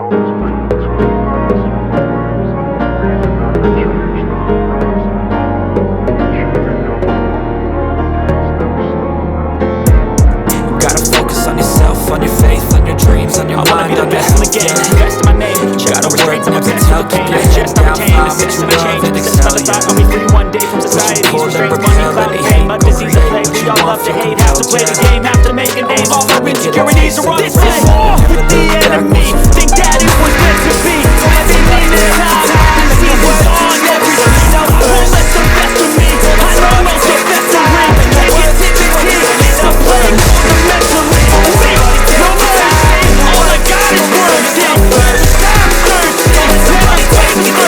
Gotta focus on yourself, on your faith, on your dreams, on your mind, on your health. Best of my name, Gotta work, never pain. tell, keep your head down, find what you love and excel, I'll be free one day from society's restraints, money, clout, fame, a disease, a plague. We all love to hate, have to play the game, have to make a name. All our insecurities are on display. This is war with the enemy. Think that it was meant to be. Every minute time, the scene was on every street. I won't let the best of me. I know most of festering. Negativity is a plague on the mentally. Me, no more shame. All I got is words. I'm thirsty. When I'm waiting for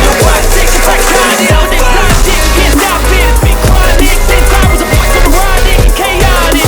the worst thing is I got it. All this logic can't stop it. It's been chronic since I was a voice of erotic and chaotic.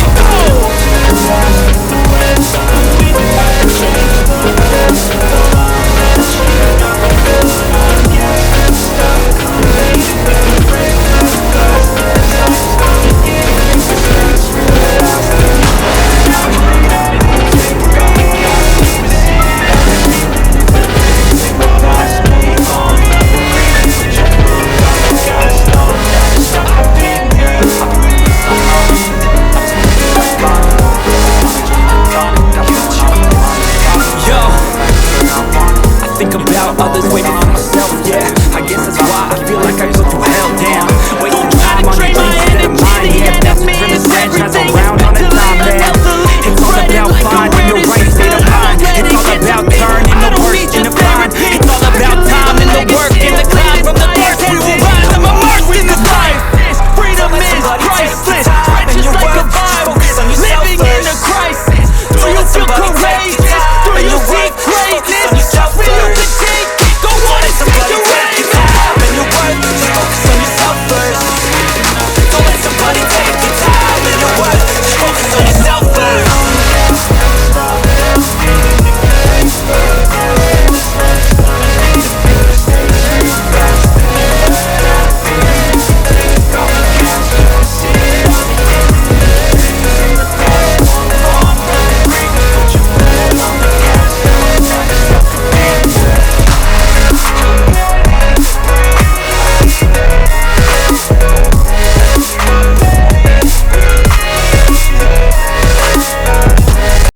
Think about others, waiting for myself, yeah.